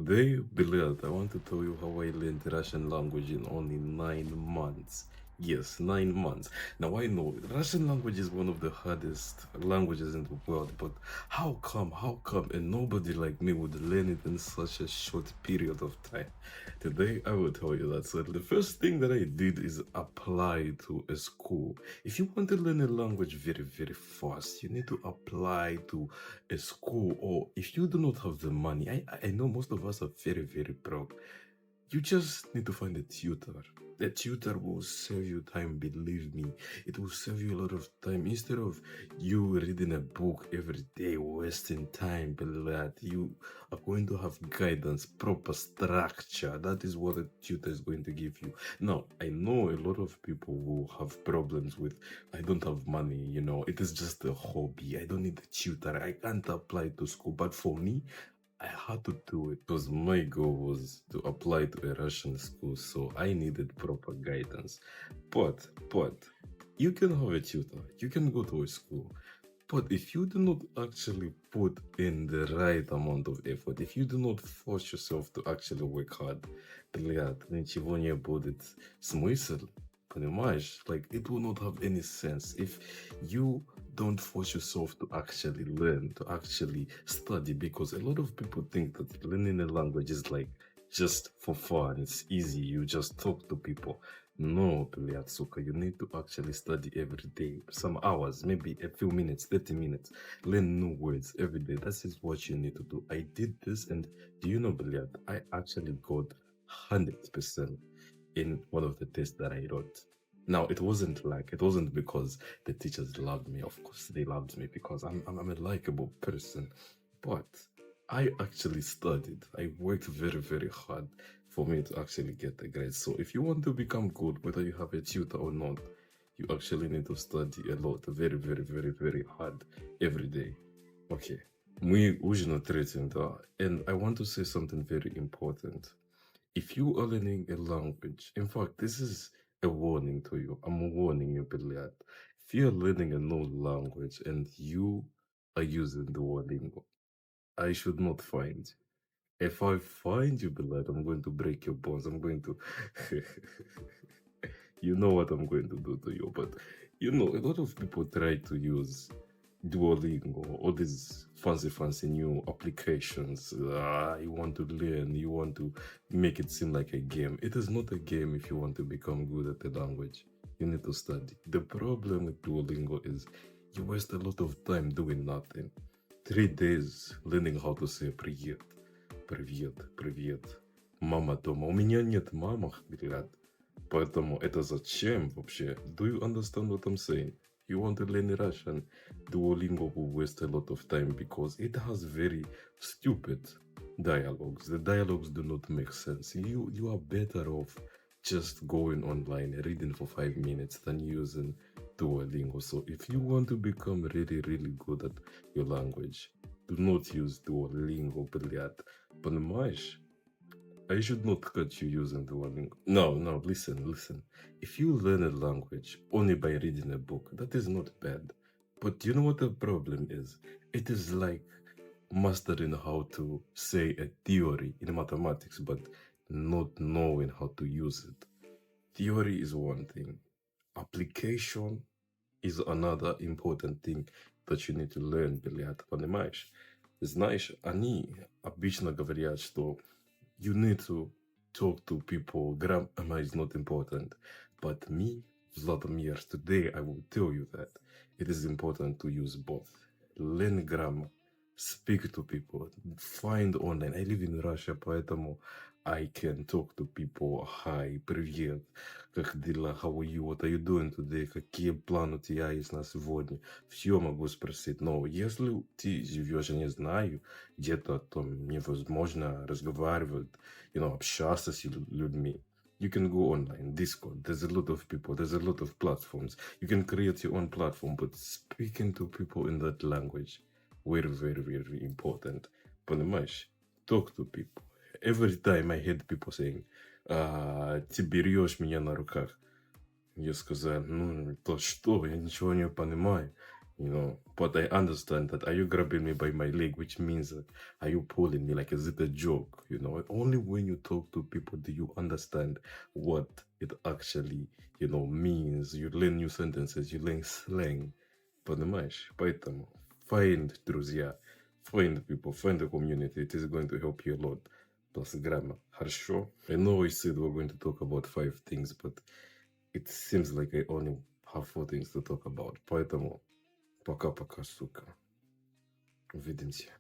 Today, Bilal, I want to tell you how I learned Russian language in only 9 months. Yes, 9 months. Now I know Russian language is one of the hardest languages in the world, but how come? How come? And nobody like me would learn it in such a short period of time. Today, I will tell you that. So the first thing that I did is apply to a school. If you want to learn a language very, very fast, you need to apply to a school, or if you do not have the money, I know most of us are very, very broke. You just need to find a tutor. The tutor will save you time, believe me. It will save you a lot of time. Instead of you reading a book every day, wasting time, that you are going to have guidance, proper structure. That is what a tutor is going to give you. Now, I know a lot of people will have problems with, I don't have money, it is just a hobby. I don't need a tutor. I can't apply to school. But for me, I had to do it because my goal was to apply to a Russian school, so I needed proper guidance. But you can have a tutor, you can go to a school, but if you do not actually put in the right amount of effort, if you do not force yourself to actually work hard, блядь, ничего не будет смысл, понимаешь? Like, it will not have any sense if you don't force yourself to actually learn, to actually study, because a lot of people think that learning a language is like just for fun, it's easy, you just talk to people. No, блядь, сука, you need to actually study every day, some hours, maybe a few minutes, 30 minutes, learn new words every day. That is what you need to do. I did this, and do you know, блядь, I actually got 100% in one of the tests that I wrote. Now, it wasn't because the teachers loved me. Of course, they loved me because I'm a likable person. But I actually studied. I worked very, very hard for me to actually get the grade. So if you want to become good, whether you have a tutor or not, you actually need to study a lot, very, very, very, very hard every day. Okay. Мы уже на третьем, да. And I want to say something very important. If you are learning a language, in fact, this is a warning to you. I'm warning you, Bilal. If you're learning a new language and you are using Duolingo, I should not find you. If I find you, Bilal, I'm going to break your bones. I'm going to. You know what I'm going to do to you. But, a lot of people try to use Duolingo, all these fancy new applications. You want to learn, you want to make it seem like a game. It is not a game if you want to become good at the language. You need to study. The problem with Duolingo is you waste a lot of time doing nothing. 3 days learning how to say привет. Привет, привет. Мама дома. У меня нет мамы, говорят. Поэтому это зачем вообще? Do you understand what I'm saying? You want to learn Russian, Duolingo will waste a lot of time because it has very stupid dialogues. The dialogues do not make sense. You are better off just going online, reading for 5 minutes than using Duolingo. So if you want to become really, really good at your language, do not use Duolingo, блядь. Понимаешь? I should not cut you using Duolingo. No, listen. If you learn a language only by reading a book, that is not bad. But you know what the problem is? It is like mastering how to say a theory in mathematics, but not knowing how to use it. Theory is one thing. Application is another important thing that you need to learn, блядь, понимаешь? Знаешь, они обычно говорят, что you need to talk to people. Grammar is not important. But me, Vladimir, today I will tell you that it is important to use both. Learn grammar, speak to people, find online. I live in Russia, поэтому I can talk to people. Hi, привет, как дела, how are you, what are you doing today, какие планы у тебя есть на сегодня. Все могу спросить. Но если ты живешь, я не знаю, где-то там невозможно разговаривать, общаться с людьми. You can go online, Discord, there's a lot of people, there's a lot of platforms. You can create your own platform, but speaking to people in that language, very, very, very important. Понимаешь? Talk to people. Every time I heard people saying, ты берешь меня на руках. Я сказал, то что, я ничего не понимаю. you know. But I understand that, are you grabbing me by my leg, which means are you pulling me? Like, is it a joke? You know, only when you talk to people do you understand what it actually, you know, means. You learn new sentences, you learn slang. Понимаешь? Поэтому find друзья, find people, find the community. It is going to help you a lot. Plus grammar. Хорошо? I know I said we're going to talk about 5 things, but it seems like I only have 4 things to talk about. Поэтому пока-пока, сука. Увидимся.